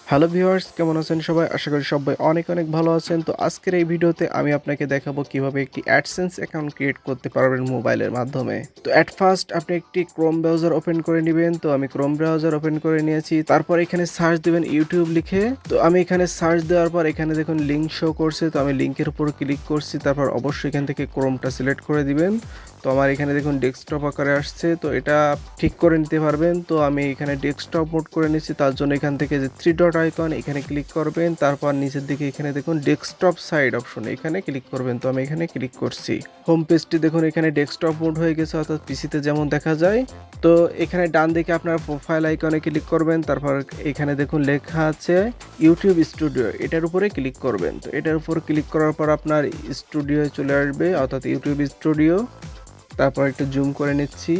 Hello viewers, কেমন আছেন সবাই? আশা করি সবাই অনেক অনেক ভালো আছেন। তো আজকের এই ভিডিওতে আমি আপনাকে দেখাবো কিভাবে একটি অ্যাডসেন্স অ্যাকাউন্ট ক্রিয়েট করতে পারবেন মোবাইলের মাধ্যমে। তো অ্যাট ফার্স্ট আপনি একটি ক্রোম ব্রাউজার ওপেন করে নেবেন। তো আমি ক্রোম ব্রাউজার ওপেন করে নিয়েছি। তারপর এখানে সার্চ দেবেন ইউটিউব লিখে। তো আমি এখানে সার্চ দেওয়ার পর এখানে দেখুন লিঙ্ক শো করছে। তো আমি লিঙ্কের উপর ক্লিক করছি। তারপর অবশ্যই এখান থেকে ক্রোমটা সিলেক্ট করে দিবেন। তো আমার এখানে দেখুন ডেস্কটপ আকারে আসছে। তো এটা ঠিক করে নিতে পারবেন। তো আমি এখানে ডেস্কটপ মোড করে নিচ্ছি। তার জন্য এখান থেকে যে থ্রি ডট আইকন এখানে ক্লিক করবেন। তারপর নিচের দিকে এখানে দেখুন ডেস্কটপ সাইড অপশন এখানে ক্লিক করবেন। তো আমি এখানে ক্লিক করছি। হোম পেজটি দেখুন এখানে ডেস্কটপ মোড হয়ে গেছে, অর্থাৎ পিসিতে যেমন দেখা যায়। তো এখানে ডান দিকে আপনার প্রোফাইল আইকনে ক্লিক করবেন। তারপর এখানে দেখুন লেখা আছে ইউটিউব স্টুডিও, এটার উপরে ক্লিক করবেন। তো এটার উপর ক্লিক করার পর আপনার স্টুডিও চলে আসবে, অর্থাৎ ইউটিউব স্টুডিও। তারপর একটু জুম করে নিচ্ছি।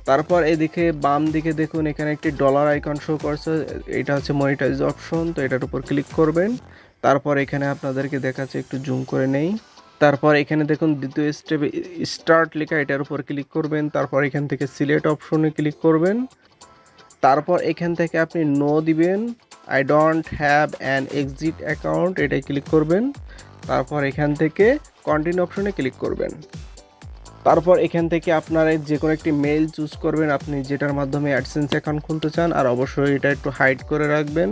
তারপর এদিকে বাম দিকে দেখুন এখানে একটি ডলার আইকন শো করছে, এটা হচ্ছে মনিটাইজ অপশন। তো এটার উপর ক্লিক করবেন। তারপর এখানে আপনাদেরকে দেখাচ্ছে, একটু জুম করে নেই। তারপর এখানে দেখুন দ্বিতীয় স্টেপে স্টার্ট লেখা, এটার উপর ক্লিক করবেন। তারপর এখান থেকে সিলেক্ট অপশনে ক্লিক করবেন। তারপর এখান থেকে আপনি নো দিবেন, I don't have an exit account, এটাই ক্লিক করবেন। তারপর এখান থেকে কন্টিনিউ অপশনে ক্লিক করবেন। তারপর এখান থেকে আপনারা যে কোনো একটি মেইল চুজ করবেন, আপনি যেটার মাধ্যমে অ্যাডসেন্স অ্যাকাউন্ট খুলতে চান। আর অবশ্যই এটা একটু হাইড করে রাখবেন।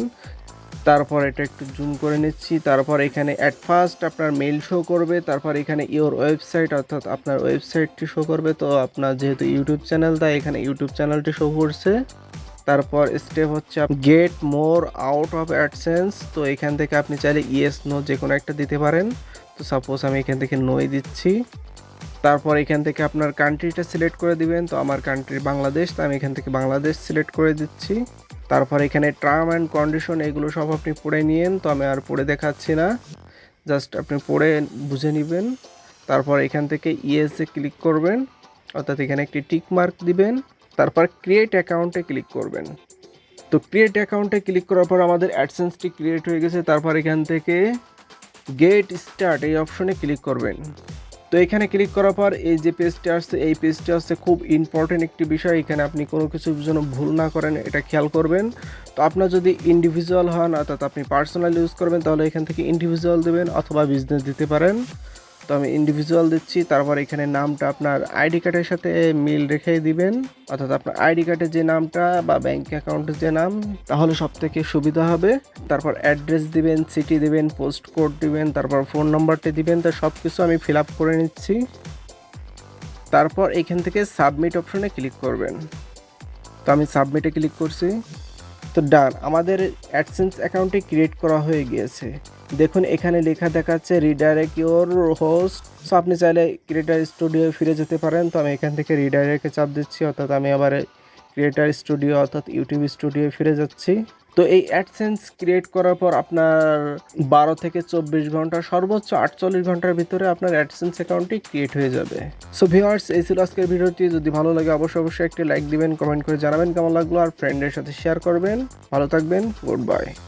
তারপর এটা একটু জুম করে নিচ্ছি। তারপর এখানে অ্যাট ফার্স্ট আপনার মেইল শো করবে। তারপর এখানে ইওর ওয়েবসাইট, অর্থাৎ আপনার ওয়েবসাইটটি শো করবে। তো আপনার যেহেতু ইউটিউব চ্যানেল, তাই এখানে ইউটিউব চ্যানেলটি শো করছে। তারপর স্টেপ হচ্ছে get more out of AdSense. তো এখান থেকে আপনি চাইলে ইয়েস নো যে কোনো একটা দিতে পারেন। তো সাপোজ আমি এখান থেকে নোই দিচ্ছি। তারপর এখান থেকে আপনার কান্ট্রিটা সিলেক্ট করে দিবেন। তো আমার কান্ট্রি বাংলাদেশ, তো আমি এখান থেকে বাংলাদেশ সিলেক্ট করে দিচ্ছি। তারপর এখানে টার্ম অ্যান্ড কন্ডিশন এগুলো সব আপনি পড়ে নিয়েন। তো আমি আর পড়ে দেখাচ্ছি না, জাস্ট আপনি পড়ে বুঝে নেবেন। তারপর এখান থেকে ইয়েসে ক্লিক করবেন, অর্থাৎ এখানে একটি টিক মার্ক দিবেন। তারপর ক্রিয়েট অ্যাকাউন্টে ক্লিক করবেন। তো ক্রিয়েট অ্যাকাউন্টে ক্লিক করার পর আমাদের অ্যাডসেন্সটি ক্রিয়েট হয়ে গেছে। তারপর এখান থেকে গেট স্টার্ট এই অপশনে ক্লিক করবেন। তো এখানে ক্লিক করার পর এই যে পেজটি আসছে, এই পেজটি আসছে খুব ইম্পর্টেন্ট একটি বিষয়। এখানে আপনি কোনো কিছুর জন্য ভুল না করেন, এটা খেয়াল করবেন। তো আপনার যদি ইন্ডিভিজুয়াল হন, অর্থাৎ আপনি পার্সোনাল ইউজ করবেন, তাহলে এখান থেকে ইন্ডিভিজুয়াল দেবেন অথবা বিজনেস দিতে পারেন। তো আমি ইন্ডিভিজুয়াল দিচ্ছি। তারপর এখানে নামটা আপনার আইডি কার্ডের সাথে মিল রেখেই দিবেন, অর্থাৎ আপনার আইডি কার্ডের যে নামটা বা ব্যাঙ্ক অ্যাকাউন্টের যে নাম, তাহলে সব থেকে সুবিধা হবে। তারপর অ্যাড্রেস দিবেন, সিটি দিবেন, পোস্ট কোড দিবেন, তারপর ফোন নাম্বারটি দিবেন। তো সব কিছু আমি ফিল আপ করে নিচ্ছি। তারপর এখান থেকে সাবমিট অপশনে ক্লিক করবেন। তো আমি সাবমিটে ক্লিক করছি। তো ডান, আমাদের অ্যাডসেন্স অ্যাকাউন্টটি ক্রিয়েট করা হয়ে গিয়েছে। দেখুন এখানে লেখা দেখাচ্ছে রিডাইরেক্ট ইওর হোস্ট। সো আপনি চাইলে ক্রিয়েটার স্টুডিও ফিরে যেতে পারেন। তো আমি এখান থেকে রিডাইরেক্টে চাপ দিচ্ছি, অর্থাৎ আমি আবার ক্রিয়েটার স্টুডিও অর্থাৎ ইউটিউব স্টুডিও ফিরে যাচ্ছি। তো এই অ্যাডসেন্স ক্রিয়েট করার পর আপনার 12 থেকে 24 ঘন্টা, সর্বোচ্চ 48 ঘন্টার ভিতরে আপনার অ্যাডসেন্স অ্যাকাউন্টটি ক্রিয়েট হয়ে যাবে। সো ভিউয়ার্স, এই ছিল আজকের ভিডিওটি। যদি ভালো লাগে অবশ্যই একটি লাইক দিবেন, কমেন্ট করে জানাবেন কেমন লাগলো, আর ফ্রেন্ডের সাথে শেয়ার করবেন। ভালো থাকবেন, গুড বাই।